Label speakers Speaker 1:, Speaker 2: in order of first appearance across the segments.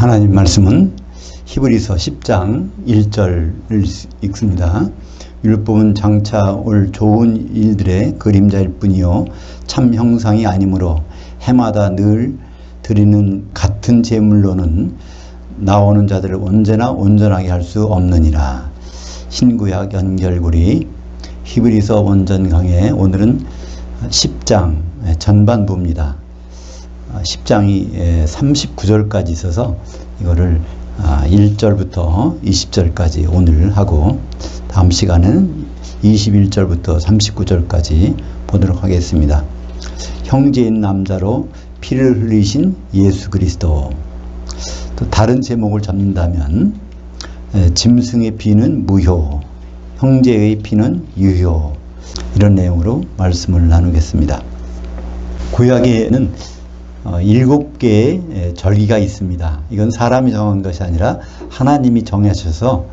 Speaker 1: 하나님 말씀은 히브리서 10장 1절을 읽습니다. 율법은 장차 올 좋은 일들의 그림자일 뿐이요 참 형상이 아니므로 해마다 늘 드리는 같은 제물로는 나오는 자들을 언제나 온전하게 할 수 없느니라. 신구약 연결고리 히브리서 원전 강해 오늘은 10장 전반부입니다. 10장이 39절까지 있어서 이거를 1절부터 20절까지 오늘 하고 다음 시간은 21절부터 39절까지 보도록 하겠습니다. 형제인 남자로 피를 흘리신 예수 그리스도. 또 다른 제목을 잡는다면 짐승의 피는 무효, 형제의 피는 유효, 이런 내용으로 말씀을 나누겠습니다. 구약에는 7개의 절기가 있습니다. 이건 사람이 정한 것이 아니라 하나님이 정하셔서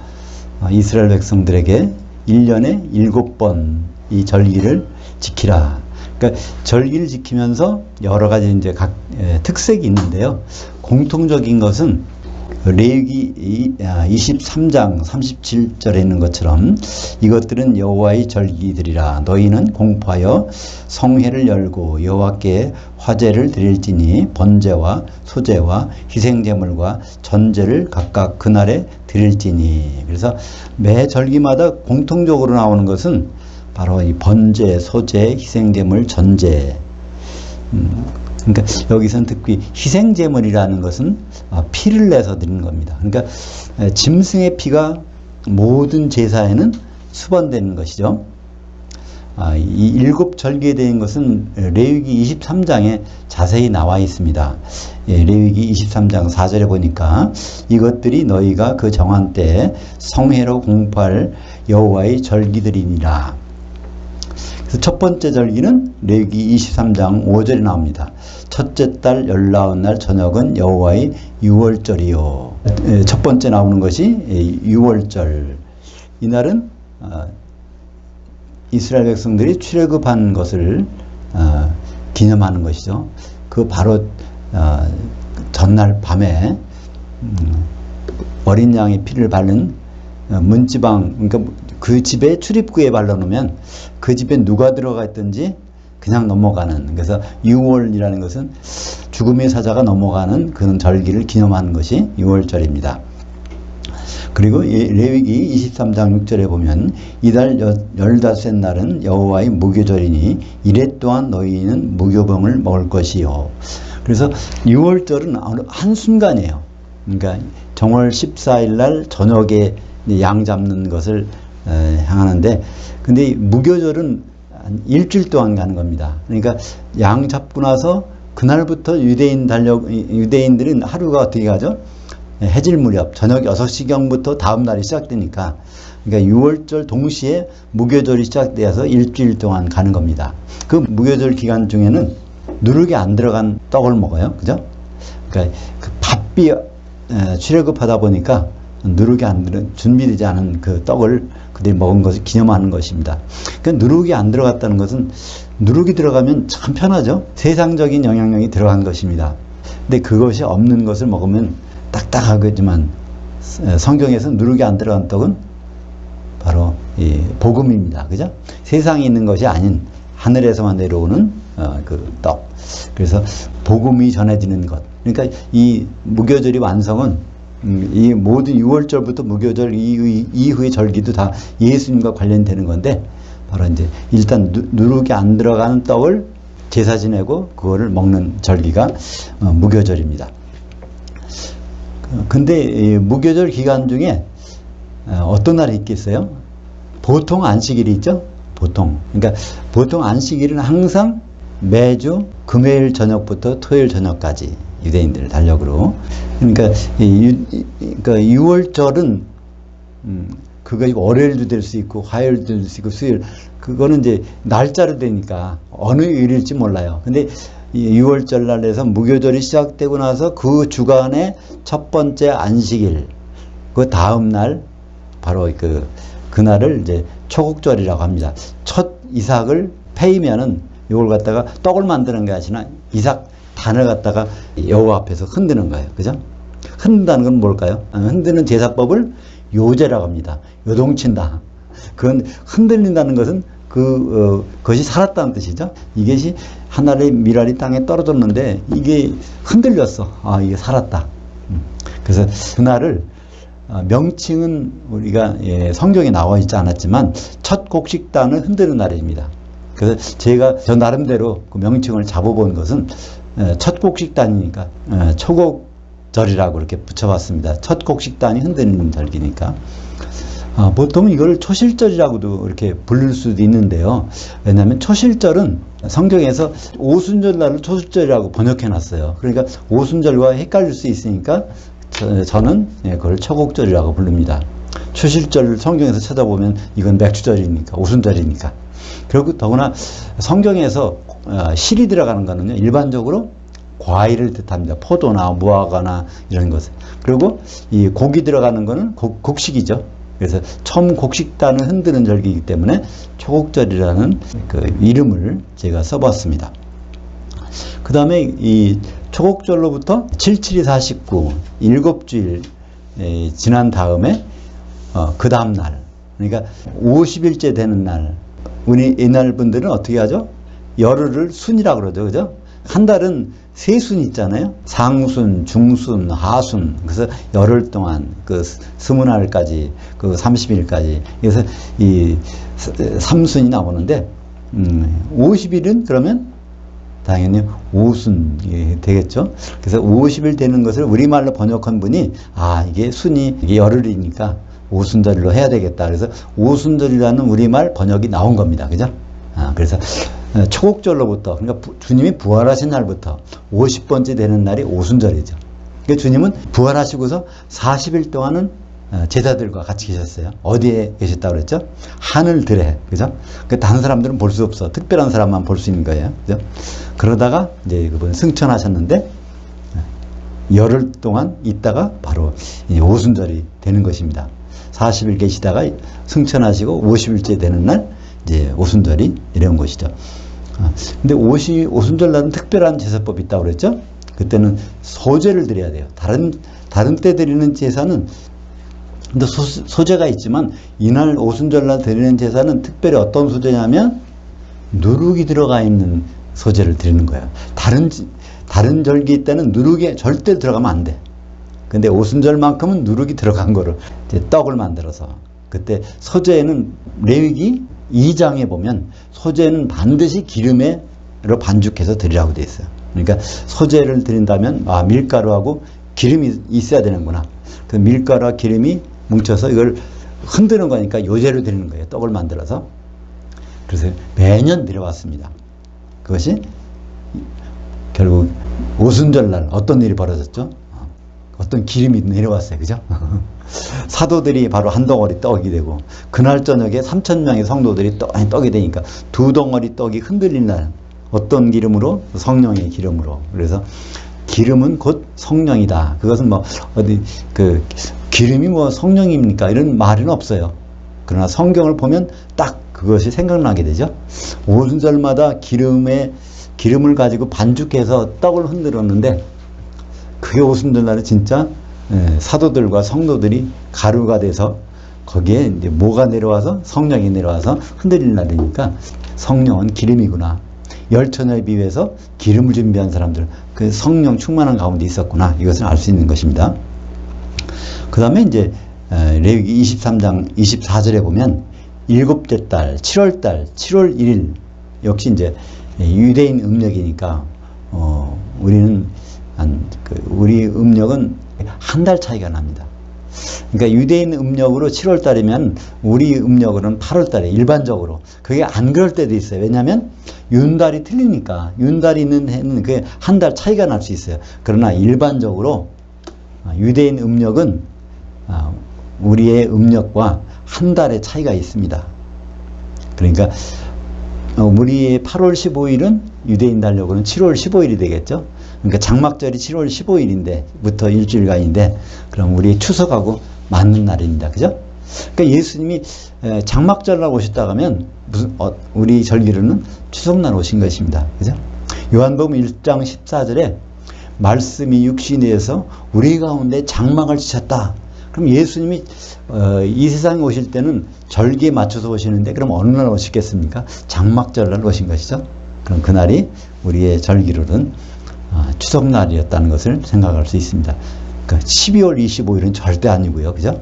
Speaker 1: 이스라엘 백성들에게 1년에 7번 이 절기를 지키라. 그러니까 절기를 지키면서 여러 가지 이제 각 특색이 있는데요. 공통적인 것은 레위기 23장 37절에 있는 것처럼 이것들은 여호와의 절기들이라. 너희는 공포하여 성회를 열고 여호와께 화제를 드릴지니 번제와 소제와 희생제물과 전제를 각각 그날에 드릴지니. 그래서 매 절기마다 공통적으로 나오는 것은 바로 이 번제, 소제, 희생제물, 전제. 그러니까 여기서는 특히 희생제물이라는 것은 피를 내서 드리는 겁니다. 그러니까 짐승의 피가 모든 제사에는 수반되는 것이죠. 이 7절기에 대한 것은 레위기 23장에 자세히 나와 있습니다. 레위기 23장 4절에 보니까 이것들이 너희가 그 정한 때에 성회로 공포할 여호와의 절기들이니라. 그래서 첫 번째 절기는 레위기 23장 5절에 나옵니다. 첫째 달 19날 저녁은 여호와의 유월절이요. 첫 번째 나오는 것이 유월절. 이날은 이스라엘 백성들이 출애굽한 것을 기념하는 것이죠. 그 바로 전날 밤에 어린 양의 피를 바른 문지방, 그러니까 그 집에 출입구에 발라놓으면 그 집에 누가 들어가 있든지 그냥 넘어가는, 그래서 유월이라는 것은 죽음의 사자가 넘어가는 그런 절기를 기념하는 것이 유월절입니다. 그리고 레위기 23장 6절에 보면 이달 15째 날은 여호와의 무교절이니 이래 또한 너희는 무교병을 먹을 것이요. 그래서 유월절은 한순간이에요. 그러니까 정월 14일 날 저녁에 양 잡는 것을 향하는데, 근데 무교절은 한 일주일 동안 가는 겁니다. 그러니까 양 잡고 나서 그날부터 유대인들은 하루가 어떻게 가죠? 해질 무렵 저녁 6시경부터 다음 날이 시작되니까, 그러니까 6월절 동시에 무교절이 시작되어서 일주일 동안 가는 겁니다. 그 무교절 기간 중에는 누룩이 안 들어간 떡을 먹어요. 그죠? 그러니까 그 바삐 출애굽하다 보니까 누룩이 안 들은, 준비되지 않은 그 떡을 그들이 먹은 것을 기념하는 것입니다. 그러니까 누룩이 안 들어갔다는 것은, 누룩이 들어가면 참 편하죠. 세상적인 영양력이 들어간 것입니다. 근데 그것이 없는 것을 먹으면 딱딱하겠지만 성경에서 누룩이 안 들어간 떡은 바로 이 복음입니다. 그죠? 세상에 있는 것이 아닌 하늘에서만 내려오는 그 떡. 그래서 복음이 전해지는 것. 그러니까 이 무교절이 완성은 이 모든 6월절부터 무교절 이후의 절기도 다 예수님과 관련되는 건데, 바로 이제 일단 누룩이 안 들어가는 떡을 제사 지내고 그거를 먹는 절기가 무교절입니다. 근데 이 무교절 기간 중에 어떤 날이 있겠어요? 보통 안식일이 있죠? 보통. 그러니까 보통 안식일은 항상 매주 금요일 저녁부터 토요일 저녁까지 유대인들 달력으로. 그러니까 6월절은 그거 월요일도 될 수 있고 화요일도 될 수 있고 수요일, 그거는 이제 날짜로 되니까 어느 요일일지 몰라요. 근데 6월절 날에서 무교절이 시작되고 나서 그 주간의 첫 번째 안식일, 그 다음 날 바로 그날을 이제 초국절이라고 합니다. 첫 이삭을 패이면은 이걸 갖다가 떡을 만드는 게 아니라 이삭 단을 갖다가 여호와 앞에서 흔드는 거예요. 그죠? 흔든다는 건 뭘까요? 흔드는 제사법을 요제라고 합니다. 요동친다. 그건 흔들린다는 것은 그것이 살았다는 뜻이죠. 이것이 하늘의 밀알이 땅에 떨어졌는데 이게 흔들렸어. 아, 이게 살았다. 그래서 그날을 명칭은 우리가 성경에 나와 있지 않았지만 첫 곡식단을 흔드는 날입니다. 그래서 제가 저 나름대로 그 명칭을 잡아본 것은 첫 곡식단이니까 초곡절이라고 이렇게 붙여봤습니다. 첫 곡식단이 흔드는 절기니까. 보통 이걸 초실절이라고도 이렇게 부를 수도 있는데요. 왜냐하면 초실절은 성경에서 오순절날을 초실절이라고 번역해놨어요. 그러니까 오순절과 헷갈릴 수 있으니까 저는 그걸 초곡절이라고 부릅니다. 초실절 성경에서 찾아보면 이건 맥주절이니까, 오순절이니까. 그리고 더구나 성경에서 실이 들어가는 거는요, 일반적으로 과일을 뜻합니다. 포도나 무화과나 이런 것. 그리고 이 곡이 들어가는 거는 곡식이죠. 그래서 처음 곡식단을 흔드는 절기이기 때문에 초곡절이라는 그 이름을 제가 써봤습니다. 그 다음에 이 초곡절로부터 77이 49, 7주일 지난 다음에 그 다음 날, 그러니까 50일째 되는 날, 우리 옛날 분들은 어떻게 하죠? 열흘을 순이라고 그러죠. 그죠? 한 달은 세 순이 있잖아요. 상순, 중순, 하순. 그래서 열흘 동안 그 20날까지, 그 30일까지. 그래서 이 3순이 나오는데, 50일은 그러면 당연히 5순이 되겠죠. 그래서 50일 되는 것을 우리말로 번역한 분이, 이게 순이, 이게 열흘이니까 5순절로 해야 되겠다. 그래서 5순절이라는 우리말 번역이 나온 겁니다. 그죠? 그래서 초곡절로부터, 그러니까 주님이 부활하신 날부터 50번째 되는 날이 오순절이죠. 그러니까 주님은 부활하시고서 40일 동안은 제자들과 같이 계셨어요. 어디에 계셨다고 그랬죠? 하늘들에. 그죠? 그러니까 다른 사람들은 볼 수 없어. 특별한 사람만 볼 수 있는 거예요. 그죠? 그러다가 이제 그분 승천하셨는데 열흘 동안 있다가 바로 오순절이 되는 것입니다. 40일 계시다가 승천하시고 50일째 되는 날 이제 오순절이 이런 것이죠. 근데 오순절 날은 특별한 제사법이 있다고 그랬죠? 그때는 소제를 드려야 돼요. 다른 때 드리는 제사는 근데 소제가 있지만 이날 오순절 날 드리는 제사는 특별히 어떤 소제냐면 누룩이 들어가 있는 소제를 드리는 거예요. 다른 절기 때는 누룩이 절대 들어가면 안 돼. 근데 오순절만큼은 누룩이 들어간 거로 이제 떡을 만들어서 그때 소제에는 레위기 2장에 보면 소제는 반드시 기름으로 반죽해서 드리라고 되어 있어요. 그러니까 소제를 드린다면 밀가루하고 기름이 있어야 되는구나. 그 밀가루와 기름이 뭉쳐서 이걸 흔드는 거니까 요제를 드리는 거예요. 떡을 만들어서. 그래서 매년 드려왔습니다. 그것이 결국 오순절날 어떤 일이 벌어졌죠? 어떤 기름이 내려왔어요. 그죠? 사도들이 바로 한 덩어리 떡이 되고 그날 저녁에 3,000명의 성도들이 떡이 되니까 두 덩어리 떡이 흔들리는 날 어떤 기름으로? 성령의 기름으로. 그래서 기름은 곧 성령이다. 그것은 기름이 성령입니까? 이런 말은 없어요. 그러나 성경을 보면 딱 그것이 생각나게 되죠. 오순절마다 기름을 가지고 반죽해서 떡을 흔들었는데 그게 오순절날에 진짜 사도들과 성도들이 가루가 돼서 거기에 이제 뭐가 내려와서 성령이 내려와서 흔들리는 날이니까 성령은 기름이구나. 열처녀에 비유해서 기름을 준비한 사람들, 그 성령 충만한 가운데 있었구나. 이것을 알 수 있는 것입니다. 그 다음에 이제 레위기 23장 24절에 보면 일곱째 달, 7월달, 7월 1일 역시 이제 유대인 음력이니까 우리는 우리 음력은 한 달 차이가 납니다. 그러니까 유대인 음력으로 7월 달이면 우리 음력으로는 8월 달에 일반적으로. 그게 안 그럴 때도 있어요. 왜냐하면 윤달이 틀리니까. 윤달이 있는 해는 그게 한 달 차이가 날 수 있어요. 그러나 일반적으로 유대인 음력은 우리의 음력과 한 달의 차이가 있습니다. 그러니까 우리의 8월 15일은 유대인 달력으로는 7월 15일이 되겠죠. 그러니까 장막절이 7월 15일인데부터 일주일간인데 그럼 우리 추석하고 맞는 날입니다. 그죠? 그러니까 예수님이 장막절날 오셨다고 하면 우리 절기로는 추석날 오신 것입니다. 그죠? 요한복음 1장 14절에 말씀이 육신이 되어서 우리 가운데 장막을 지쳤다. 그럼 예수님이 이 세상에 오실 때는 절기에 맞춰서 오시는데 그럼 어느 날 오시겠습니까? 장막절날 오신 것이죠. 그럼 그날이 우리의 절기로는 추석날이었다는 것을 생각할 수 있습니다. 그러니까 12월 25일은 절대 아니고요. 그죠?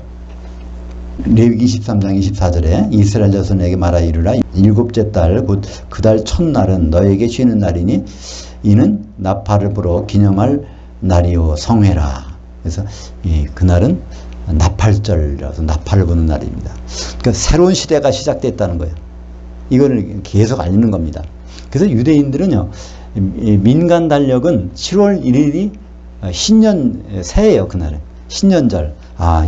Speaker 1: 레위기 23장 24절에 이스라엘 자손에게 말하 이르라 일곱째 달 곧 그 달 첫날은 너에게 쉬는 날이니 이는 나팔을 불어 기념할 날이요 성회라. 그래서 그날은 나팔절이라서 나팔을 부는 날입니다. 그러니까 새로운 시대가 시작됐다는 거예요. 이거를 계속 알리는 겁니다. 그래서 유대인들은요, 민간 달력은 7월 1일이 신년 새예요. 그날은 신년절.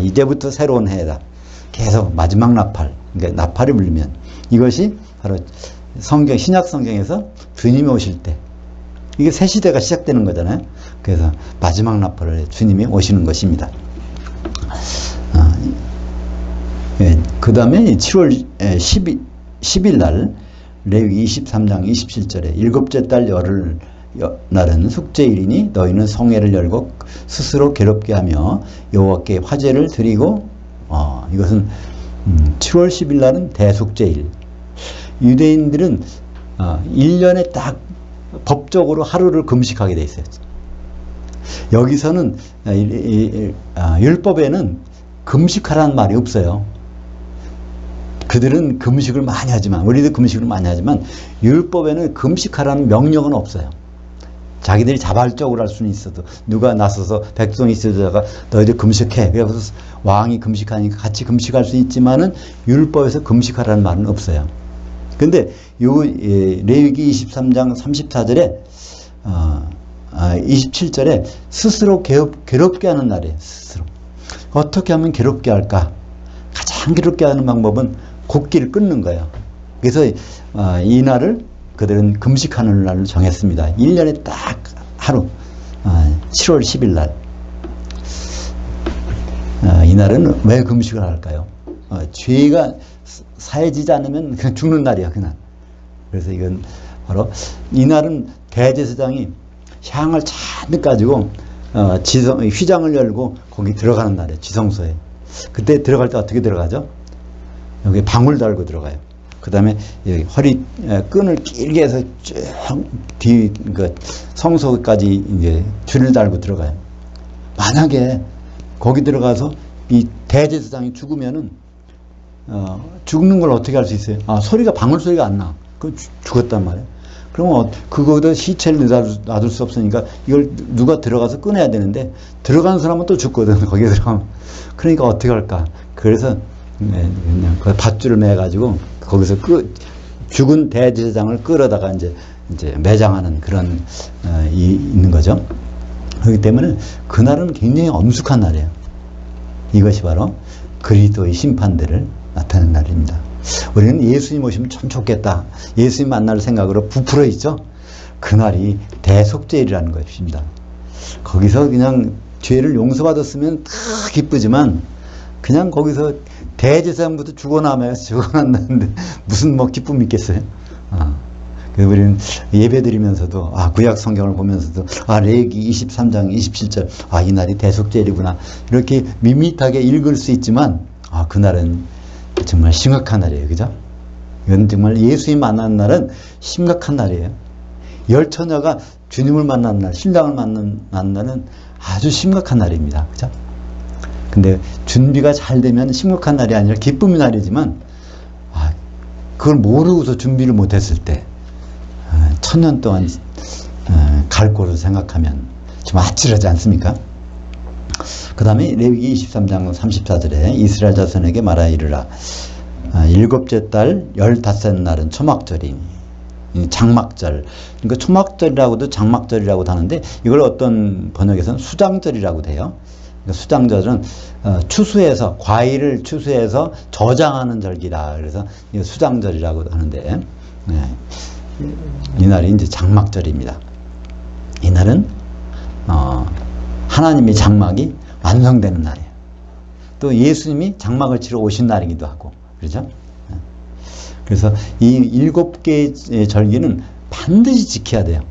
Speaker 1: 이제부터 새로운 해다. 계속 마지막 나팔, 그러니까 나팔이 불리면 이것이 바로 성경, 신약 성경에서 주님이 오실 때 이게 새 시대가 시작되는 거잖아요. 그래서 마지막 나팔을 주님이 오시는 것입니다. 그 다음에 7월 10일 날 레위기 23장 27절에 일곱째 달 열흘 날은 숙제일이니 너희는 성회를 열고 스스로 괴롭게 하며 여호와께 화제를 드리고 이것은 7월 10일 날은 대숙제일. 유대인들은 1년에 딱 법적으로 하루를 금식하게 돼 있어요. 여기서는 율법에는 금식하라는 말이 없어요. 그들은 금식을 많이 하지만 우리도 금식을 많이 하지만 율법에는 금식하라는 명령은 없어요. 자기들이 자발적으로 할 수는 있어도 누가 나서서 백성이 있어다가 너희들 금식해. 그래서 왕이 금식하니까 같이 금식할 수 있지만은 율법에서 금식하라는 말은 없어요. 근데 요 레위기 23장 34절에 27절에 스스로 괴롭게 하는 날이에요. 스스로. 어떻게 하면 괴롭게 할까? 가장 괴롭게 하는 방법은 곡기를 끊는 거예요. 그래서 이 날을 그들은 금식하는 날을 정했습니다. 1년에 딱 하루 7월 10일 날 이 날은 왜 금식을 할까요? 죄가 사해지지 않으면 그냥 죽는 날이야. 그날. 그래서 이건 바로 이 날은 대제사장이 향을 잔뜩 가지고 휘장을 열고 거기 들어가는 날이에요. 지성소에. 그때 들어갈 때 어떻게 들어가죠? 여기 방울 달고 들어가요. 그 다음에 허리 끈을 길게 해서 쭉 뒤 성소까지 이제 줄을 달고 들어가요. 만약에 거기 들어가서 이 대제사장이 죽으면은 죽는 걸 어떻게 할 수 있어요? 소리가 방울 소리가 안 나. 그 죽었단 말이에요. 그러면 그거보다 시체를 놔둘 수 없으니까 이걸 누가 들어가서 꺼내야 되는데 들어가는 사람은 또 죽거든. 거기에 들어가면. 그러니까 어떻게 할까? 그래서 그냥 그 밧줄을 매 가지고 거기서 죽은 대제사장을 끌어다가 이제 매장하는 그런 있는 거죠. 그렇기 때문에 그날은 굉장히 엄숙한 날이에요. 이것이 바로 그리스도의 심판대를 나타내는 날입니다. 우리는 예수님 오시면 참 좋겠다. 예수님 만날 생각으로 부풀어 있죠. 그날이 대속죄일이라는 것입니다. 거기서 그냥 죄를 용서받았으면 다 기쁘지만 그냥 거기서 대제사장부터 죽어났는데 무슨 기쁨이 있겠어요? 그래서 우리는 예배 드리면서도 구약 성경을 보면서도 레위기 23장 27절 이 날이 대속죄일이구나 이렇게 밋밋하게 읽을 수 있지만 그날은 정말 심각한 날이에요. 그죠? 이건 정말 예수님 만난 날은 심각한 날이에요. 열처녀가 주님을 만난 날, 신랑을 만난 날은 아주 심각한 날입니다. 그죠? 근데 준비가 잘 되면 심각한 날이 아니라 기쁨의 날이지만 그걸 모르고서 준비를 못했을 때 천년 동안 갈 곳을 생각하면 좀 아찔하지 않습니까? 그 다음에 레위기 23장 34절에 이스라엘 자손에게 말하 이르라 일곱째 달 15째 날은 초막절이니 장막절. 그러니까 초막절이라고도 장막절이라고도 하는데 이걸 어떤 번역에서는 수장절이라고 해요. 수장절은 추수해서 과일을 추수해서 저장하는 절기라 그래서 수장절이라고 하는데 이날이 이제 장막절입니다. 이날은 하나님의 장막이 완성되는 날이에요. 또 예수님이 장막을 치러 오신 날이기도 하고 그렇죠? 그래서 이 7개의 절기는 반드시 지켜야 돼요.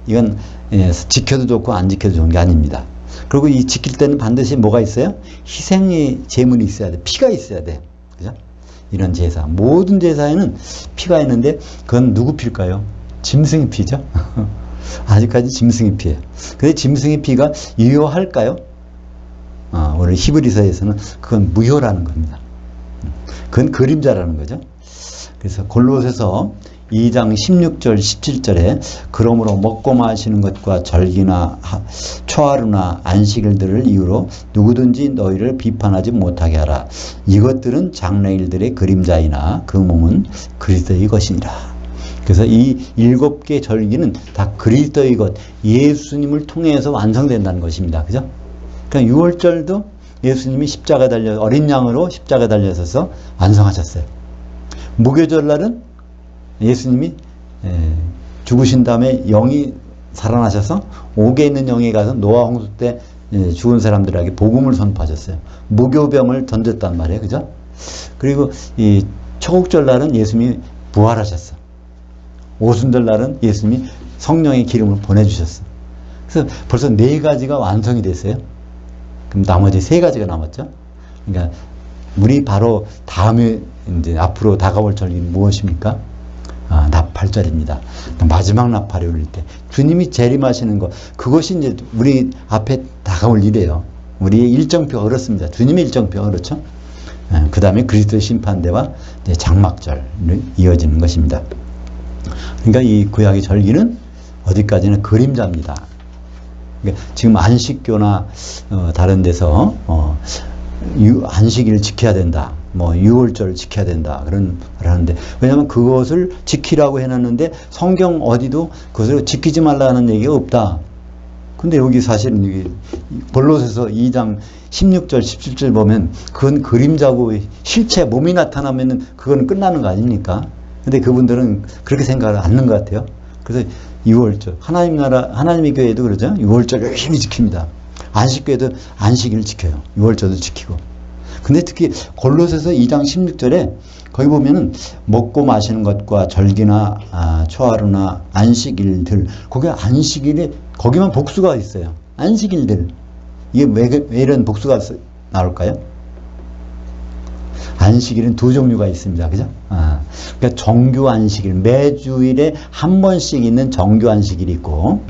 Speaker 1: 이건 지켜도 좋고 안 지켜도 좋은 게 아닙니다. 그리고 이 지킬 때는 반드시 뭐가 있어요? 희생의 제물이 있어야 돼. 피가 있어야 돼. 그죠? 이런 제사. 모든 제사에는 피가 있는데 그건 누구 피일까요? 짐승의 피죠. 아직까지 짐승의 피예요. 근데 짐승의 피가 유효할까요? 오늘 히브리서에서는 그건 무효라는 겁니다. 그건 그림자라는 거죠. 그래서 골로새서 2장 16절 17절에 그러므로 먹고 마시는 것과 절기나 초하루나 안식일들을 이유로 누구든지 너희를 비판하지 못하게 하라. 이것들은 장래일들의 그림자이나 그 몸은 그리스도의 것이니라. 그래서 이 7개 절기는 다 그리스도의 것, 예수님을 통해서 완성된다는 것입니다. 그죠? 그러니까 6월절도 예수님이 어린 양으로 십자가 달려서서 완성하셨어요. 무교절날은 예수님이 죽으신 다음에 영이 살아나셔서 옥에 있는 영에 가서 노아 홍수 때 죽은 사람들에게 복음을 선포하셨어요. 무교병을 던졌단 말이에요. 그죠? 그리고 이 초국절날은 예수님이 부활하셨어. 오순절날은 예수님이 성령의 기름을 보내주셨어. 그래서 벌써 4가지가 완성이 됐어요. 그럼 나머지 3가지가 남았죠. 그러니까 우리 바로 다음에 이제 앞으로 다가올 절기는 무엇입니까? 납팔절입니다. 마지막 납팔이 올릴 때 주님이 재림하시는 것, 그것이 이제 우리 앞에 다가올 일이에요. 우리의 일정표가 그렇습니다. 주님의 일정표가 그렇죠. 그 다음에 그리스도의 심판대와 이제 장막절이 이어지는 것입니다. 그러니까 이 구약의 절기는 어디까지는 그림자입니다. 그러니까 지금 안식교나 다른 데서 안식일을 지켜야 된다. 뭐 6월절을 지켜야 된다. 그런 말을 하는데, 왜냐하면 그것을 지키라고 해놨는데 성경 어디도 그것을 지키지 말라는 얘기가 없다. 근데 여기 사실은 여기 골로새서 2장 16절 17절 보면 그건 그림자고 실체 몸이 나타나면은 그건 끝나는 거 아닙니까? 근데 그분들은 그렇게 생각을 않는 것 같아요. 그래서 6월절, 하나님 나라, 하나님의 교회도 그러죠. 6월절 열심히 지킵니다. 안식교회도 안식일을 지켜요. 6월절도 지키고. 근데 특히 골로새서 2장 16절에 거기 보면은 먹고 마시는 것과 절기나 초하루나 안식일들, 거기 안식일에 거기만 복수가 있어요. 안식일들. 이게 왜 이런 복수가 나올까요? 안식일은 2종류가 있습니다. 그죠? 그러니까 정규 안식일, 매주일에 한 번씩 있는 정규 안식일이 있고,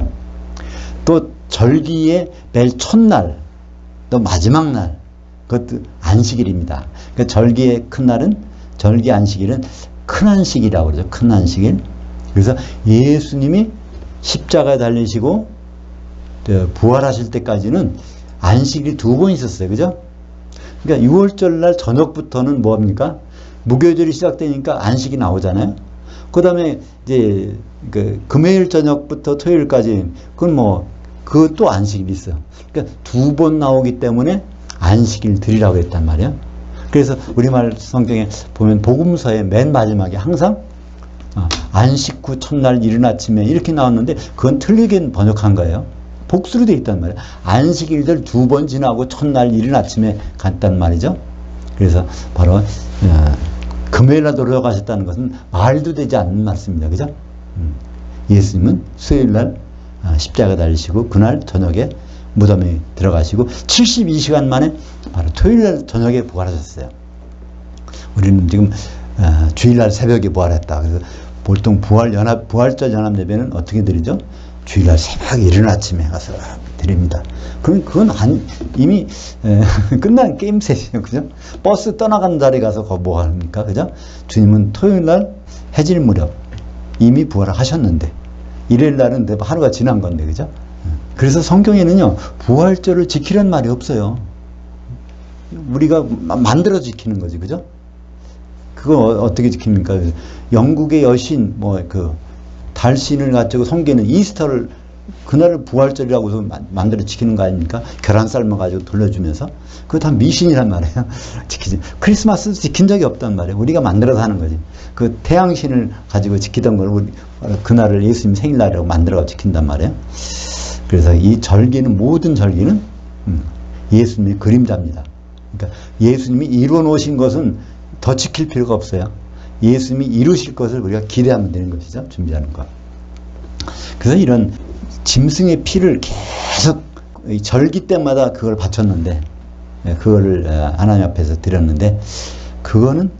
Speaker 1: 또 절기의 매일 첫날, 또 마지막 날, 그것도 안식일입니다. 그러니까 절기의 큰 날은, 절기 안식일은 큰 안식이라고 그러죠. 큰 안식일. 그래서 예수님이 십자가에 달리시고 부활하실 때까지는 안식일이 2번 있었어요. 그죠? 그러니까 6월절 날 저녁부터는 뭐합니까? 무교절이 시작되니까 안식이 나오잖아요. 그 다음에 이제 금요일 저녁부터 토요일까지 그건 그것도 안식일이 있어요. 그러니까 2번 나오기 때문에 안식일 드리라고 했단 말이에요. 그래서 우리말 성경에 보면 복음서의 맨 마지막에 항상 안식 후 첫날 이른 아침에 이렇게 나왔는데 그건 틀리게 번역한 거예요. 복수로 되어 있단 말이에요. 안식일들 2번 지나고 첫날 이른 아침에 갔단 말이죠. 그래서 바로 금요일날 돌아가셨다는 것은 말도 되지 않는 말씀입니다. 그죠? 예수님은 수요일날 십자가 달리시고 그날 저녁에 무덤에 들어가시고 72시간 만에 바로 토요일날 저녁에 부활하셨어요. 우리는 지금 주일날 새벽에 부활했다. 그래서 보통 부활절 연합 예배는 어떻게 드리죠? 주일날 새벽에 이른 아침에 가서 드립니다. 그러면 그건 이미 끝난 게임 셋이에요. 그죠? 버스 떠나간 자리에 가서 뭐 합니까? 그죠? 주님은 토요일날 해질 무렵 이미 부활을 하셨는데 일요일날은 하루가 지난 건데, 그죠? 그래서 성경에는요, 부활절을 지키라는 말이 없어요. 우리가 만들어 지키는 거지, 그죠? 그거 어떻게 지킵니까? 영국의 여신, 달신을 가지고 섬기는 이스터를, 그날을 부활절이라고 해서 만들어 지키는 거 아닙니까? 계란 삶아가지고 돌려주면서. 그거 다 미신이란 말이에요. 지키지. 크리스마스 지킨 적이 없단 말이에요. 우리가 만들어서 하는 거지. 그 태양신을 가지고 지키던 걸 그날을 예수님 생일날이라고 만들어 지킨단 말이에요. 그래서 이 절기는, 모든 절기는 예수님의 그림자입니다. 그러니까 예수님이 이루어 놓으신 것은 더 지킬 필요가 없어요. 예수님이 이루실 것을 우리가 기대하면 되는 것이죠. 준비하는 것. 그래서 이런 짐승의 피를 계속 절기 때마다 그걸 바쳤는데, 그거를 하나님 앞에서 드렸는데, 그거는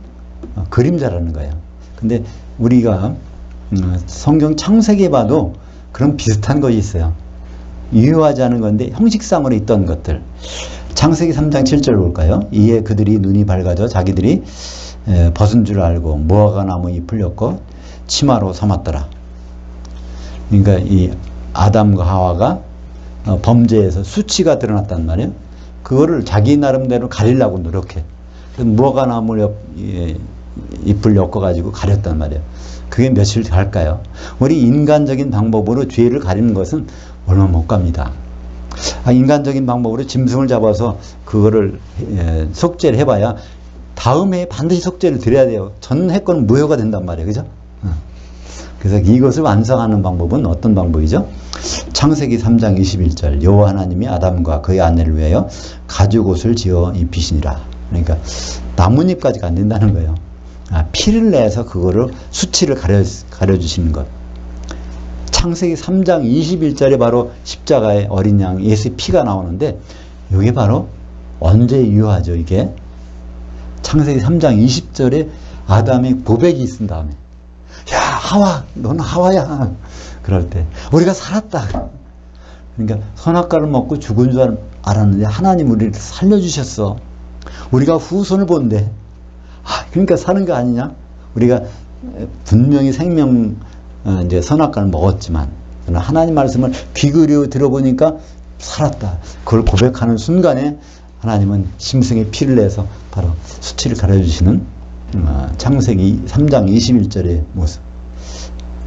Speaker 1: 그림자라는 거예요. 근데 우리가 성경 창세기에 봐도 그런 비슷한 것이 있어요. 유효하지 않은 건데 형식상으로 있던 것들. 창세기 3장 7절 볼까요? 이에 그들이 눈이 밝아져 자기들이 벗은 줄 알고 무화과 나무 잎을 엮고 치마로 삼았더라. 그러니까 이 아담과 하와가 범죄에서 수치가 드러났단 말이에요. 그거를 자기 나름대로 가리려고 노력해. 무화과 나무 잎을 엮어가지고 가렸단 말이에요. 그게 며칠 갈까요? 우리 인간적인 방법으로 죄를 가리는 것은 얼마 못 갑니다. 인간적인 방법으로 짐승을 잡아서 그거를 속죄를 해봐야 다음 해에 반드시 속죄를 드려야 돼요. 전 해 거는 무효가 된단 말이에요. 그죠? 그래서 이것을 완성하는 방법은 어떤 방법이죠? 창세기 3장 21절 여호와 하나님이 아담과 그의 아내를 위하여 가죽옷을 지어 입히시니라. 그러니까 나뭇잎까지가 안 된다는 거예요. 피를 내서 그거를 수치를 가려주시는 것. 창세기 3장 21절에 바로 십자가의 어린 양 예수의 피가 나오는데 이게 바로 언제 유효하죠? 이게 창세기 3장 20절에 아담의 고백이 있은 다음에 야 하와 너는 하와야 그럴 때 우리가 살았다. 그러니까 선악과를 먹고 죽은 줄 알았는데 하나님 우리를 살려주셨어. 우리가 후손을 본대. 그러니까 사는 거 아니냐? 우리가 분명히 생명 이제 선악과를 먹었지만 하나님 말씀을 귀 기울여 들어보니까 살았다. 그걸 고백하는 순간에 하나님은 짐승의 피를 내서 바로 수치를 가려주시는 창세기 3장 21절의 모습.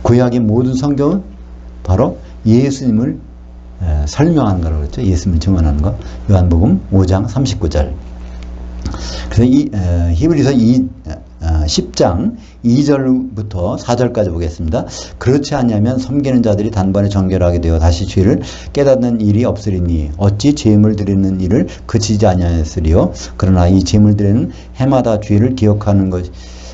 Speaker 1: 구약의 모든 성경은 바로 예수님을 설명하는 거라고 그랬죠. 예수님을 증언하는 거. 요한복음 5장 39절. 그래서 이 히브리서 10장 2절부터 4절까지 보겠습니다. 그렇지 않으면 섬기는 자들이 단번에 정결하게 되어 다시 죄를 깨닫는 일이 없으리니 어찌 제물 드리는 일을 그치지 아니하였으리요. 그러나 이 제물 드리는 해마다 죄를 기억하는 것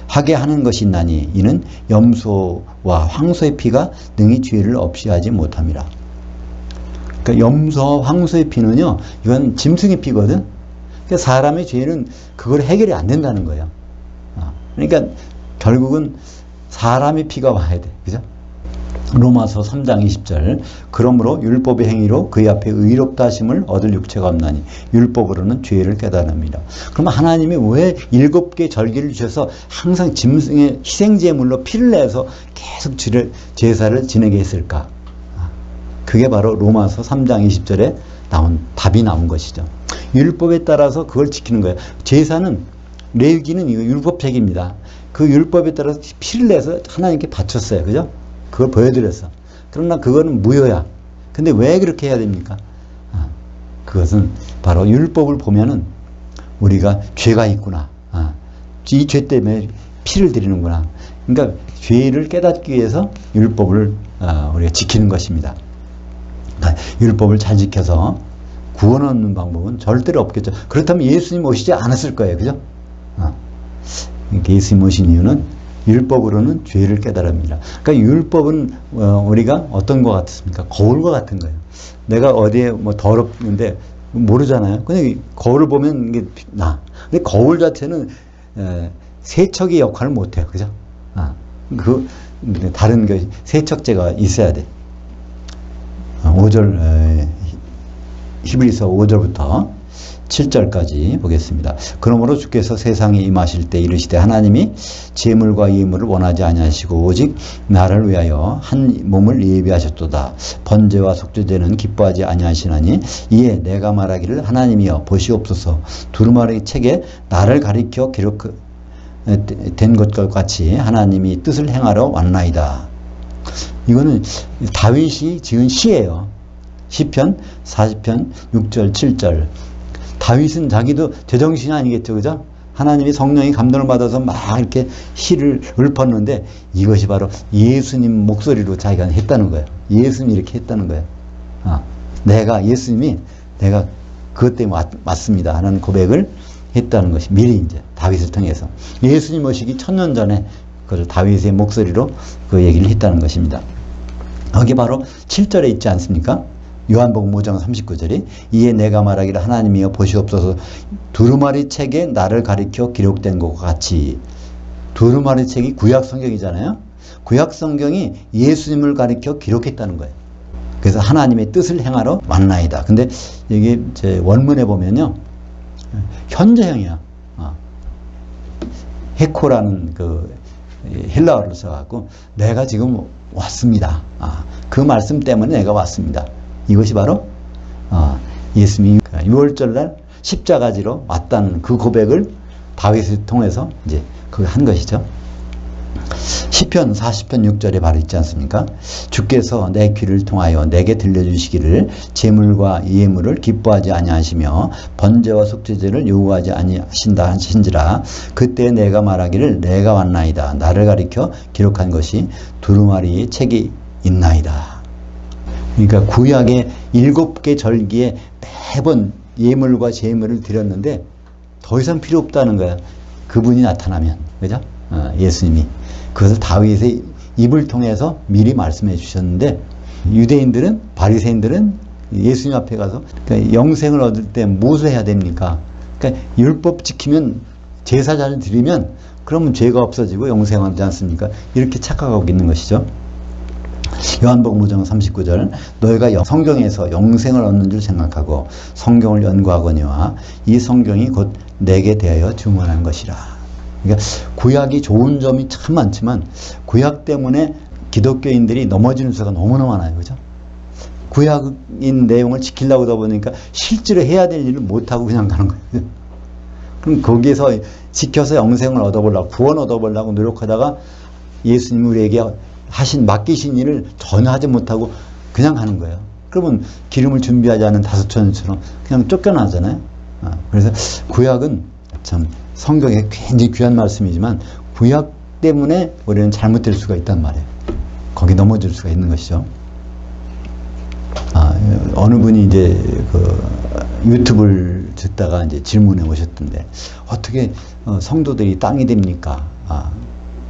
Speaker 1: 하게 하는 것이 있나니 이는 염소와 황소의 피가 능히 죄를 없이 하지 못함이라. 그러니까 염소와 황소의 피는요, 이건 짐승의 피거든. 그러니까 사람의 죄는 그걸 해결이 안 된다는 거예요. 그러니까 결국은 사람의 피가 와야 돼. 그죠? 로마서 3장 20절 그러므로 율법의 행위로 그의 앞에 의롭다 하심을 얻을 육체가 없나니 율법으로는 죄를 깨달음이라. 그러면 하나님이 왜 7개의 절기를 주셔서 항상 짐승의 희생제물로 피를 내서 계속 제사를 지내게 했을까? 그게 바로 로마서 3장 20절에 나온 답이 나온 것이죠. 율법에 따라서 그걸 지키는 거예요. 제사는 레위기는 이거 율법책입니다. 그 율법에 따라서 피를 내서 하나님께 바쳤어요. 그죠? 그걸 보여드렸어. 그러나 그거는 무효야. 근데 왜 그렇게 해야 됩니까? 그것은 바로 율법을 보면은 우리가 죄가 있구나. 이 죄 때문에 피를 드리는구나. 그러니까 죄를 깨닫기 위해서 율법을 우리가 지키는 것입니다. 율법을 잘 지켜서 구원 얻는 방법은 절대로 없겠죠. 그렇다면 예수님 오시지 않았을 거예요. 그죠? 예수님 오신 이유는 율법으로는 죄를 깨달음이라. 그러니까 율법은 우리가 어떤 것 같습니까? 거울과 같은 거예요. 내가 어디에 뭐 더럽는데 모르잖아요. 근데 거울을 보면 이게 나. 근데 거울 자체는 세척의 역할을 못 해요. 그죠? 다른 그 세척제가 있어야 돼. 5절 히브리서 5절부터 7절까지 보겠습니다. 그러므로 주께서 세상에 임하실 때 이르시되 하나님이 제물과 예물을 원하지 아니하시고 오직 나를 위하여 한 몸을 예비하셨도다. 번제와 속죄제는 기뻐하지 아니하시나니 이에 내가 말하기를 하나님이여 보시옵소서. 두루마리 책에 나를 가리켜 기록된 것과 같이 하나님이 뜻을 행하러 왔나이다. 이거는 다윗이 지은 시예요. 시편 40편 6절 7절. 다윗은 자기도 제정신이 아니겠죠. 그죠? 하나님이 성령이 감동을 받아서 막 이렇게 시를 읊었는데 이것이 바로 예수님 목소리로 자기가 했다는 거예요. 예수님이 이렇게 했다는 거예요. 예수님이 내가 그것 때문에 왔습니다 하는 고백을 했다는 것이 미리 이제 다윗을 통해서 예수님 오시기 1000년 전에 그걸 다윗의 목소리로 그 얘기를 했다는 것입니다. 여기 바로 7절에 있지 않습니까? 요한복음 5장 39절이 이에 내가 말하기를 하나님이여 보시옵소서 두루마리 책에 나를 가리켜 기록된 것과 같이. 두루마리 책이 구약 성경이잖아요. 구약 성경이 예수님을 가리켜 기록했다는 거예요. 그래서 하나님의 뜻을 행하러 왔나이다. 근데 이게 제 원문에 보면요, 현재형이야. 헤코라는 그 헬라어를 써갖고 내가 지금 왔습니다. 그 말씀 때문에 내가 왔습니다. 이것이 바로 예수님이 6월절날 십자가지로 왔다는 그 고백을 다윗을 통해서 이제 그 한 것이죠. 시편 40편 6절에 바로 있지 않습니까? 주께서 내 귀를 통하여 내게 들려주시기를 제물과 예물을 기뻐하지 아니하시며 번제와 속죄제를 요구하지 아니하신다 하신지라. 그때 내가 말하기를 내가 왔나이다. 나를 가리켜 기록한 것이 두루마리의 책이 있나이다. 그러니까 구약의 7개 절기에 매번 예물과 제물을 드렸는데 더 이상 필요 없다는 거야. 그분이 나타나면. 그죠? 예수님이. 그것을 다윗의 입을 통해서 미리 말씀해 주셨는데, 유대인들은, 바리새인들은 예수님 앞에 가서 그러니까 영생을 얻을 때 무엇을 해야 됩니까? 그러니까 율법 지키면, 제사자를 드리면 그러면 죄가 없어지고 영생하지 않습니까? 이렇게 착각하고 있는 것이죠. 요한복음 5장 39절 너희가 성경에서 영생을 얻는 줄 생각하고 성경을 연구하거니와 이 성경이 곧 내게 대하여 증언한 것이라. 그러니까 구약이 좋은 점이 참 많지만 구약 때문에 기독교인들이 넘어지는 수가 너무나 많아요. 그죠? 구약인 내용을 지키려고 하다 보니까 실제로 해야 될 일을 못하고 그냥 가는 거예요. 그럼 거기에서 지켜서 영생을 얻어보려고, 구원 얻어보려고 노력하다가 예수님이 우리에게 맡기신 일을 전혀 하지 못하고 그냥 하는 거예요. 그러면 기름을 준비하지 않은 다섯처녀처럼 그냥 쫓겨나잖아요. 그래서 구약은 참 성경에 굉장히 귀한 말씀이지만 구약 때문에 우리는 잘못될 수가 있단 말이에요. 거기 넘어질 수가 있는 것이죠. 어느 분이 이제 그 유튜브를 듣다가 이제 질문해 오셨던데 어떻게 성도들이 땅이 됩니까?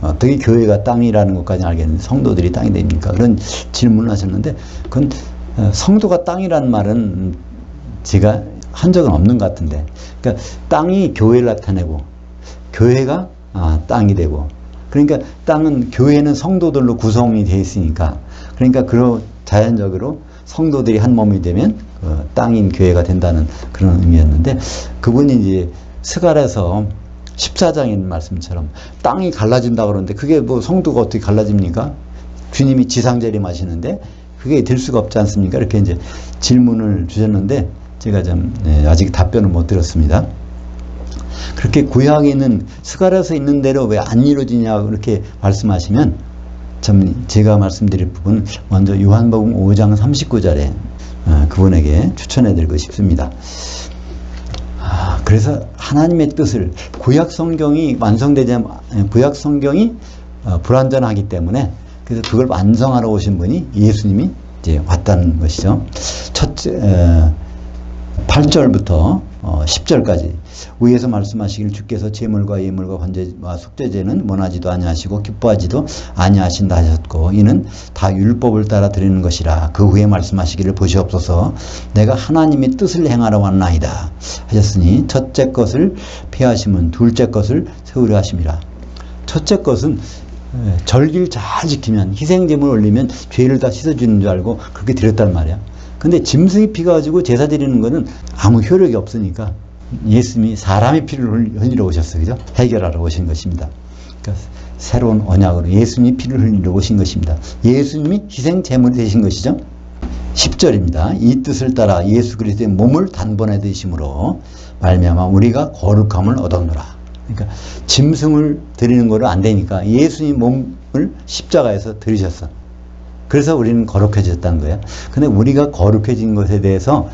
Speaker 1: 어떻게 교회가 땅이라는 것까지 알겠는데 성도들이 땅이 됩니까? 그런 질문을 하셨는데 그건 성도가 땅이라는 말은 제가 한 적은 없는 것 같은데, 그러니까 땅이 교회를 나타내고 교회가 땅이 되고, 그러니까 땅은 교회는 성도들로 구성이 되어 있으니까, 그러니까 그런 자연적으로 성도들이 한 몸이 되면 땅인 교회가 된다는 그런 의미였는데, 그분이 이제 스가랴서 14장의 말씀처럼 땅이 갈라진다 그러는데 그게 뭐 성도가 어떻게 갈라집니까? 주님이 지상재림하시는데 그게 될 수가 없지 않습니까? 이렇게 이제 질문을 주셨는데 제가 좀 아직 답변을 못 들었습니다. 그렇게 구약에 있는 스가랴서 있는 대로 왜 안 이루어지냐 그렇게 말씀하시면 참 제가 말씀드릴 부분 먼저 요한복음 5장 39절에 그분에게 추천해드리고 싶습니다. 그래서 하나님의 뜻을 구약 성경이 완성되지 구약 성경이 불완전하기 때문에 그래서 그걸 완성하러 오신 분이 예수님이 이제 왔다는 것이죠. 첫째 8절부터 10절까지 위에서 말씀하시길 주께서 제물과 예물과 번제와 속죄제는 원하지도 아니하시고 기뻐하지도 아니하신다 하셨고 이는 다 율법을 따라 드리는 것이라. 그 후에 말씀하시기를 보시옵소서 내가 하나님의 뜻을 행하러 왔나이다 하셨으니 첫째 것을 폐하시면 둘째 것을 세우려 하심이라. 첫째 것은 절기를 잘 지키면 희생제물을 올리면 죄를 다 씻어주는 줄 알고 그렇게 드렸단 말이야. 근데 짐승의 피 가지고 제사 드리는 거는 아무 효력이 없으니까 예수님이 사람의 피를 흘리러 오셨어요. 그죠? 해결하러 오신 것입니다. 그러니까 새로운 언약으로 예수님이 피를 흘리러 오신 것입니다. 예수님이 희생 제물이 되신 것이죠. 10절입니다. 이 뜻을 따라 예수 그리스도의 몸을 단번에 드심으로 말미암아 우리가 거룩함을 얻었노라. 그러니까 짐승을 드리는 거는 안 되니까 예수님 몸을 십자가에서 드리셨어. 그래서 우리는 거룩해졌다는 거예요. 근데 우리가 거룩해진 것에 대해서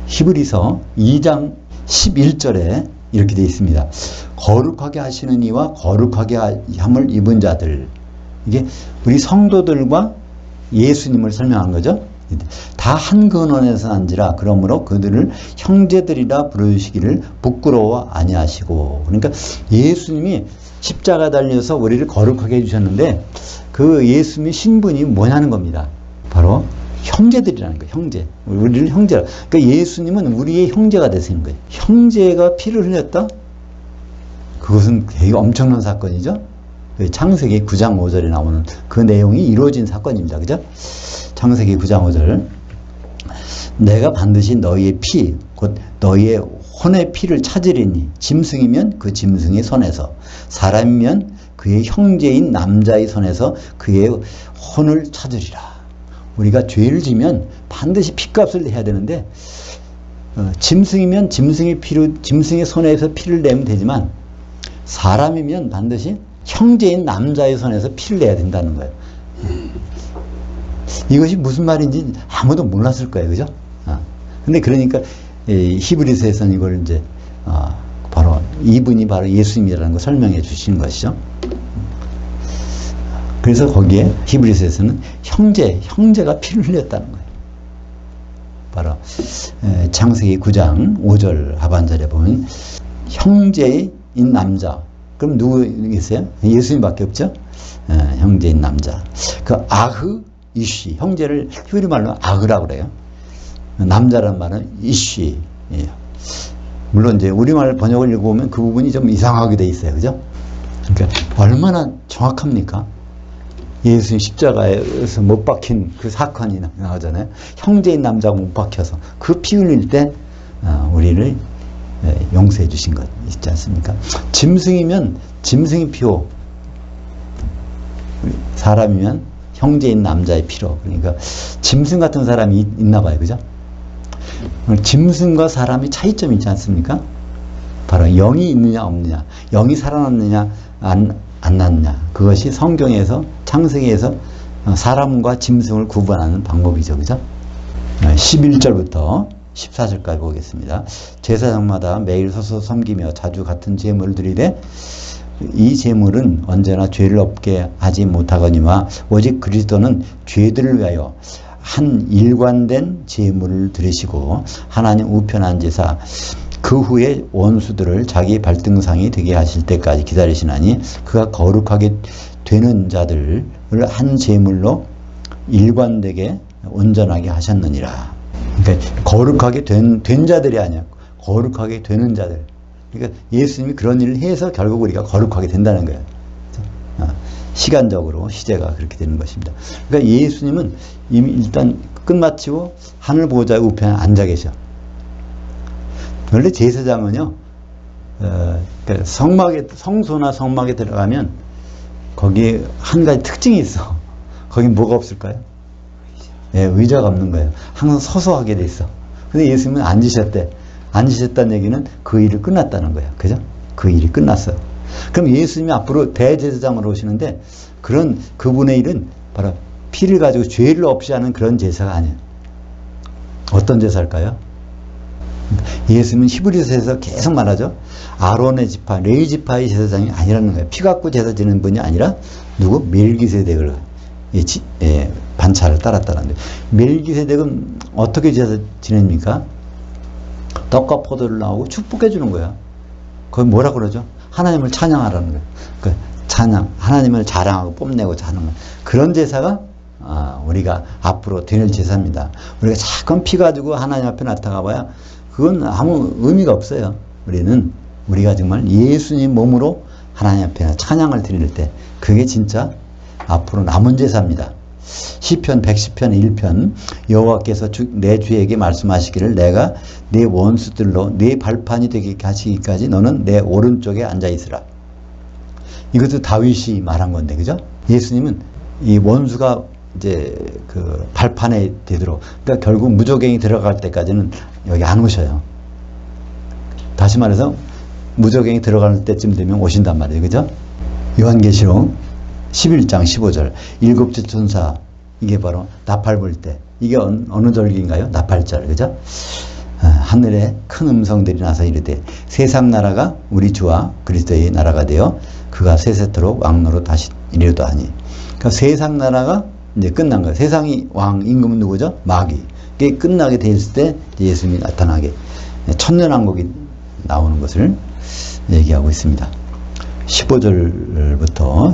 Speaker 1: 히브리서 2장 11절에 이렇게 되어 있습니다. 거룩하게 하시는 이와 거룩하게 함을 입은 자들. 이게 우리 성도들과 예수님을 설명한 거죠. 다 한 근원에서 난지라 그러므로 그들을 형제들이라 부르시기를 부끄러워 아니하시고. 그러니까 예수님이 십자가 달려서 우리를 거룩하게 해주셨는데 그 예수님의 신분이 뭐냐는 겁니다. 바로 형제들이라는 거예요. 형제. 우리를 형제라. 그러니까 예수님은 우리의 형제가 되시는 거예요. 형제가 피를 흘렸다? 그것은 되게 엄청난 사건이죠. 창세기 9장 5절에 나오는 그 내용이 이루어진 사건입니다. 그죠? 창세기 9장 5절. 내가 반드시 너희의 피, 곧 너희의 혼의 피를 찾으리니 짐승이면 그 짐승의 손에서, 사람이면 그의 형제인 남자의 손에서 그의 혼을 찾으리라. 우리가 죄를 지면 반드시 피값을 해야 되는데 짐승이면 짐승의 손에서 피를 내면 되지만 사람이면 반드시 형제인 남자의 손에서 피를 내야 된다는 거예요. 이것이 무슨 말인지 아무도 몰랐을 거예요. 그죠? 근데 그러니까 히브리서에서는 이걸 이제 바로 이분이 바로 예수님이라는 걸 설명해 주시는 것이죠. 그래서 거기에 히브리서에서는 형제가 피를 흘렸다는 거예요. 바로 창세기 9장 5절 하반절에 보면 형제인 남자. 그럼 누구겠어요? 예수님밖에 없죠? 형제인 남자. 그 아흐 이쉬. 형제를 히브리 말로 아흐라고 그래요. 남자란 말은 이쉬. 물론 이제 우리말 번역을 읽어보면 그 부분이 좀 이상하게 돼 있어요. 그죠? 그러니까 얼마나 정확합니까? 예수님 십자가에서 못 박힌 그 사건이 나오잖아요. 형제인 남자가 못 박혀서 그 피 흘릴 때 우리를 용서해 주신 것 있지 않습니까? 짐승이면 짐승의 피로, 사람이면 형제인 남자의 피로. 그러니까 짐승 같은 사람이 있나 봐요. 그죠? 짐승과 사람이 차이점이 있지 않습니까? 바로 영이 있느냐 없느냐, 영이 살아났느냐 안 났느냐. 그것이 성경에서 창세기에서 사람과 짐승을 구분하는 방법이죠. 그죠? 11절부터 14절까지 보겠습니다. 제사장마다 매일 서서 섬기며 자주 같은 제물을 드리되 이 제물은 언제나 죄를 없게 하지 못하거니와 오직 그리스도는 죄들을 위하여 한 일관된 제물을 드리시고 하나님 우편 앉으사 그 후에 원수들을 자기 발등상이 되게 하실 때까지 기다리시나니 그가 거룩하게 되는 자들을 한 제물로 일관되게 온전하게 하셨느니라. 그러니까 거룩하게 된 자들이 아니야. 거룩하게 되는 자들. 그러니까 예수님이 그런 일을 해서 결국 우리가 거룩하게 된다는 거예요. 시간적으로 시제가 그렇게 되는 것입니다. 그러니까 예수님은 이미 일단 끝마치고 하늘 보좌 우편에 앉아 계셔. 원래 제사장은요, 그러니까 성소나 성막에 들어가면 거기에 한 가지 특징이 있어. 거기 뭐가 없을까요? 의자가 없는 거예요. 항상 서서 하게 돼 있어. 근데 예수님은 앉으셨대. 앉으셨다는 얘기는 그 일이 끝났다는 거예요. 그죠? 그 일이 끝났어요. 그럼 예수님이 앞으로 대제사장으로 오시는데 그분의 일은 바로 피를 가지고 죄를 없이 하는 그런 제사가 아니에요. 어떤 제사일까요? 예수님은 히브리서에서 계속 말하죠. 아론의 지파, 레위 지파의 제사장이 아니라는 거예요. 피 갖고 제사 지는 분이 아니라 누구? 멜기세덱을 반차를 따랐다는 거예요. 멜기세덱은 어떻게 제사 지냅니까? 떡과 포도를 나오고 축복해 주는 거야. 거기 뭐라 그러죠? 하나님을 찬양하라는 거예요. 그 찬양, 하나님을 자랑하고 뽐내고 자는 그런 제사가 우리가 앞으로 드릴 제사입니다. 우리가 자꾸 피 가지고 하나님 앞에 나타가 봐야 그건 아무 의미가 없어요. 우리가 정말 예수님 몸으로 하나님 앞에 찬양을 드릴 때 그게 진짜 앞으로 남은 제사입니다. 시편 110편 1편 여호와께서 내 주에게 말씀하시기를 내가 네 원수들로 네 발판이 되게 하시기까지 너는 내 오른쪽에 앉아있으라. 이것도 다윗이 말한 건데, 그죠? 예수님은 이 원수가 이제 그 발판에 되도록, 그러니까 결국 무저갱이 들어갈 때까지는 여기 안 오셔요. 다시 말해서 무저갱이 들어갈 때쯤 되면 오신단 말이에요. 그죠? 요한계시록 11장 15절 일곱째 천사, 이게 바로 나팔 불 때, 이게 어느 절기인가요? 나팔절. 그죠? 하늘에 큰 음성들이 나서 이르되 세상 나라가 우리 주와 그리스도의 나라가 되어 그가 세세토록 왕노로 다시 이르도하니. 그러니까 세상 나라가 이제 끝난 거예요. 세상이 왕 임금은 누구죠? 마귀. 이게 끝나게 됐을 때 예수님이 나타나게 천년왕국이 나오는 것을 얘기하고 있습니다. 15절부터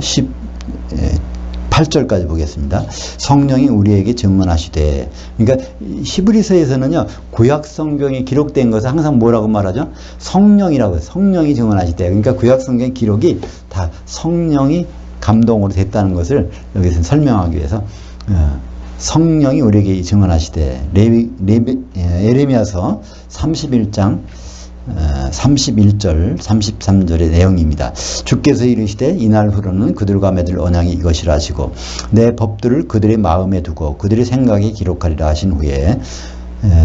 Speaker 1: 18절까지 보겠습니다. 성령이 우리에게 증언하시되, 그러니까 히브리서에서는요 구약 성경에 기록된 것을 항상 뭐라고 말하죠? 성령이라고 해요. 성령이 증언하시되. 그러니까 구약 성경 기록이 다 성령이 감동으로 됐다는 것을 여기서 설명하기 위해서 성령이 우리에게 증언하시되, 에레미야서 31장 31절 33절의 내용입니다. 주께서 이르시되 이날 후로는 그들과 맺을 언약이 이것이라 하시고 내 법들을 그들의 마음에 두고 그들의 생각에 기록하리라 하신 후에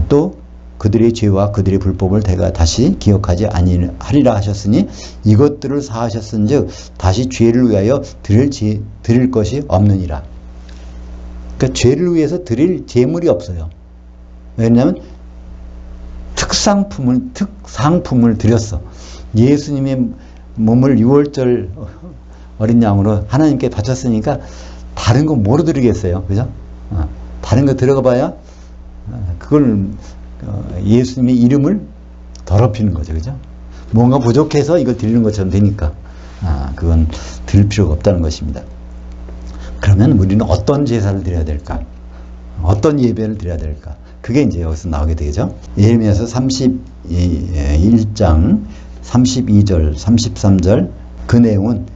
Speaker 1: 또 그들의 죄와 그들의 불법을 내가 다시 기억하지 아니하리라 하셨으니 이것들을 사하셨은즉 다시 죄를 위하여 드릴 것이 없느니라. 그러니까 죄를 위해서 드릴 제물이 없어요. 왜냐하면 특상품을 드렸어. 예수님의 몸을 6월절 어린 양으로 하나님께 바쳤으니까 다른 거 뭐로 드리겠어요? 그죠? 다른 거 들어가 봐야 그걸 예수님의 이름을 더럽히는 거죠. 그죠? 뭔가 부족해서 이걸 드리는 것처럼 되니까 그건 드릴 필요가 없다는 것입니다. 그러면 우리는 어떤 제사를 드려야 될까? 어떤 예배를 드려야 될까? 그게 이제 여기서 나오게 되죠. 예레미야서 31장 32절 33절 그 내용은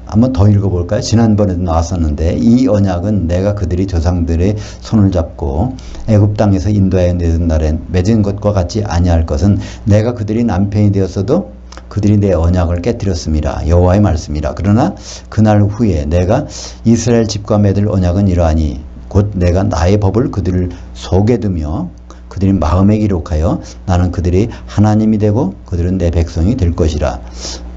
Speaker 1: 한번 더 읽어볼까요? 지난번에도 나왔었는데 이 언약은 내가 그들이 조상들의 손을 잡고 애굽 땅에서 인도하여 내던 날에 맺은 것과 같이 아니할 것은 내가 그들이 남편이 되었어도 그들이 내 언약을 깨뜨렸습니다. 여호와의 말씀이라. 그러나 그날 후에 내가 이스라엘 집과 맺을 언약은 이러하니 곧 내가 나의 법을 그들을 속에 두며 그들의 마음에 기록하여 나는 그들이 하나님이 되고 그들은 내 백성이 될 것이라.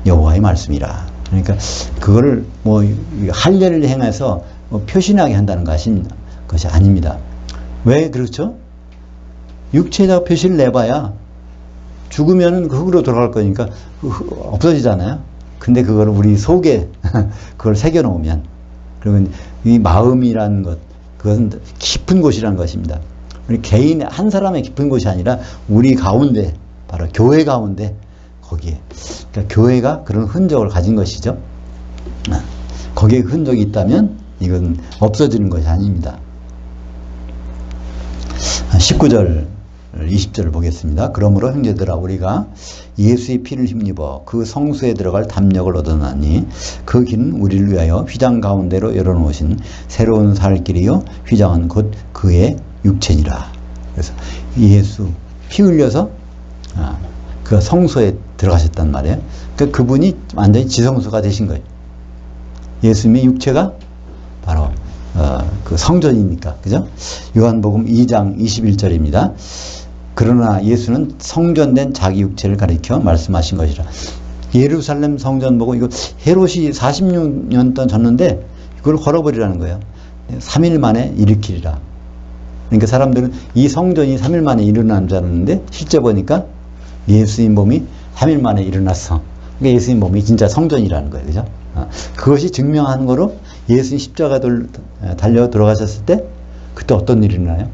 Speaker 1: 여호와의 말씀이라. 그러니까 그거를 뭐 할례를 행해서 뭐 표신하게 한다는 것이 아닙니다. 왜 그렇죠? 육체적 표시를 내봐야 죽으면은 그 흙으로 돌아갈 거니까 없어지잖아요. 근데 그걸 우리 속에 그걸 새겨 놓으면, 그러면 이 마음이라는 것, 그것은 깊은 곳이라는 것입니다. 우리 개인 한 사람의 깊은 곳이 아니라 우리 가운데, 바로 교회 가운데 거기에, 그러니까 교회가 그런 흔적을 가진 것이죠. 거기에 흔적이 있다면 이건 없어지는 것이 아닙니다. 19절 20절을 보겠습니다. 그러므로 형제들아 우리가 예수의 피를 힘입어 그 성소에 들어갈 담력을 얻어나니 그 길은 우리를 위하여 휘장 가운데로 열어놓으신 새로운 살 길이요 휘장은 곧 그의 육체니라. 그래서 예수 피 흘려서 그 성소에 들어가셨단 말이에요. 그러니까 그분이 완전히 지성소가 되신 거예요. 예수님의 육체가 바로 그 성전이니까, 그죠? 요한복음 2장 21절입니다. 그러나 예수는 성전된 자기 육체를 가리켜 말씀하신 것이라. 예루살렘 성전 보고 이거 헤롯이 46년 동안 졌는데 이걸 걸어버리라는 거예요. 3일 만에 일으키리라. 그러니까 사람들은 이 성전이 3일 만에 일어난 줄 알았는데 실제 보니까 예수님 몸이 3일 만에 일어났어. 그러니까 예수님 몸이 진짜 성전이라는 거예요. 그죠? 그것이 증명한 거로 예수님 십자가 달려 돌아가셨을 때 그때 어떤 일이 일어나요?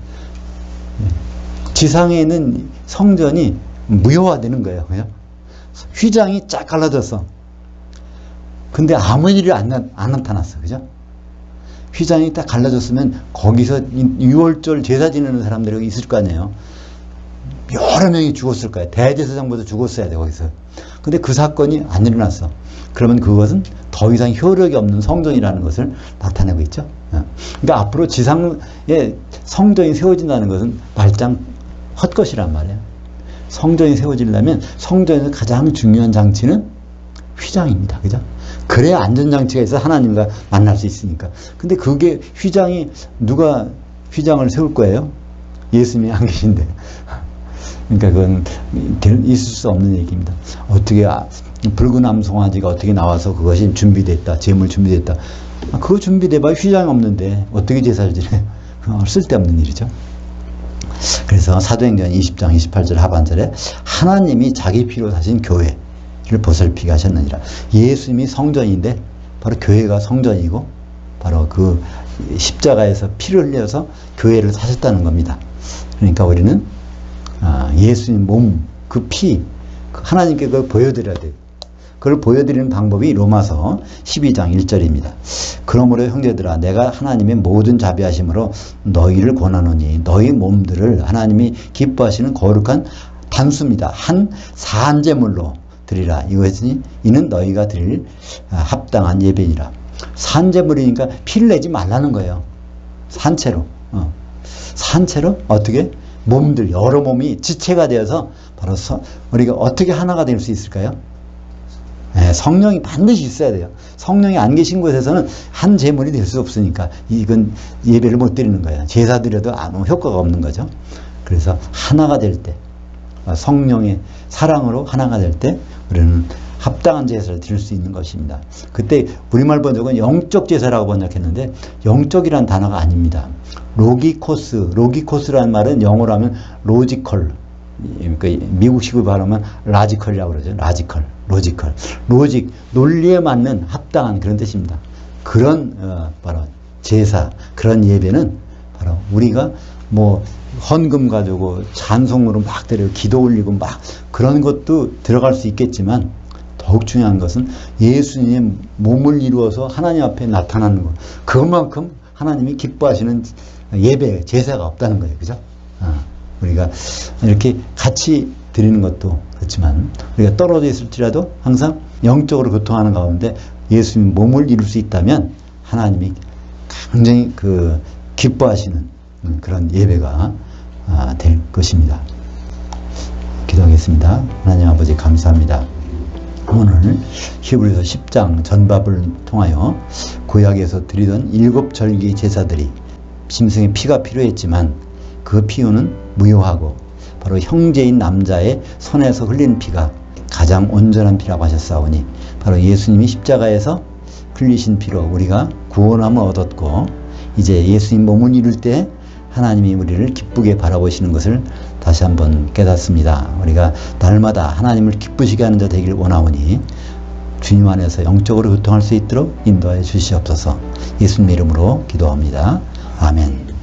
Speaker 1: 지상에 있는 성전이 무효화되는 거예요. 그죠? 휘장이 쫙 갈라졌어. 근데 아무 일이 안 나타났어. 그죠? 휘장이 딱 갈라졌으면 거기서 6월절 제사 지내는 사람들이 여기 있을 거 아니에요. 여러 명이 죽었을 거예요. 대제사장보다 죽었어야 돼 거기서. 근데 그 사건이 안 일어났어. 그러면 그것은 더 이상 효력이 없는 성전이라는 것을 나타내고 있죠. 그러니까 앞으로 지상에 성전이 세워진다는 것은 말짱 헛것이란 말이에요. 성전이 세워지려면 성전에서 가장 중요한 장치는 휘장입니다. 그죠? 그래야 안전장치가 있어 하나님과 만날 수 있으니까. 근데 그게 휘장이, 누가 휘장을 세울 거예요? 예수님이 안 계신데. 그러니까 그건 있을 수 없는 얘기입니다. 어떻게 붉은 암송아지가 어떻게 나와서 그것이 준비됐다, 제물 준비됐다. 그거 준비돼봐야 휘장이 없는데 어떻게 제사를 지내? 쓸데없는 일이죠. 그래서 사도행전 20장 28절 하반절에 하나님이 자기 피로 사신 교회를 보살피게 하셨느니라. 예수님이 성전인데 바로 교회가 성전이고 바로 그 십자가에서 피를 흘려서 교회를 사셨다는 겁니다. 그러니까 우리는 예수님 몸, 그 피, 하나님께 그걸 보여드려야 돼요. 그걸 보여드리는 방법이 로마서 12장 1절입니다. 그러므로 형제들아 내가 하나님의 모든 자비하심으로 너희를 권하노니 너희 몸들을 하나님이 기뻐하시는 거룩한 단수입니다. 한 산제물로 드리라. 이것이 이는 너희가 드릴 합당한 예배니라. 산제물이니까 피를 내지 말라는 거예요. 산채로. 산채로 어떻게? 몸들 여러 몸이 지체가 되어서 바로 우리가 어떻게 하나가 될 수 있을까요? 네, 성령이 반드시 있어야 돼요. 성령이 안 계신 곳에서는 한 제물이 될 수 없으니까 이건 예배를 못 드리는 거예요. 제사 드려도 아무 효과가 없는 거죠. 그래서 하나가 될 때, 성령의 사랑으로 하나가 될 때 우리는 합당한 제사를 드릴 수 있는 것입니다. 그때 우리말 번역은 영적 제사라고 번역했는데 영적이란 단어가 아닙니다. 로기코스라는 말은 영어로 하면 로지컬, 그러니까 미국식으로 발음하면 라지컬이라고 그러죠. 로직, 논리에 맞는 합당한 그런 뜻입니다. 그런 바로 제사, 그런 예배는 바로 우리가 뭐 헌금 가지고 찬송으로 막 드리고 기도 올리고 막 그런 것도 들어갈 수 있겠지만 더욱 중요한 것은 예수님의 몸을 이루어서 하나님 앞에 나타나는 것. 그것만큼 하나님이 기뻐하시는 예배, 제사가 없다는 거예요. 그죠? 우리가 이렇게 같이 드리는 것도 그렇지만 우리가 떨어져 있을지라도 항상 영적으로 교통하는 가운데 예수님 몸을 이룰 수 있다면 하나님이 굉장히 기뻐하시는 그런 예배가 될 것입니다. 기도하겠습니다. 하나님 아버지 감사합니다. 오늘 히브리서 10장 전밥을 통하여 구약에서 드리던 7절기 제사들이 짐승의 피가 필요했지만 그 피요는 무효하고 바로 형제인 남자의 손에서 흘린 피가 가장 온전한 피라고 하셨사오니 바로 예수님이 십자가에서 흘리신 피로 우리가 구원함을 얻었고 이제 예수님 몸을 이룰 때 하나님이 우리를 기쁘게 바라보시는 것을 다시 한번 깨닫습니다. 우리가 날마다 하나님을 기쁘시게 하는 자 되길 원하오니 주님 안에서 영적으로 교통할 수 있도록 인도하여 주시옵소서. 예수님의 이름으로 기도합니다. 아멘.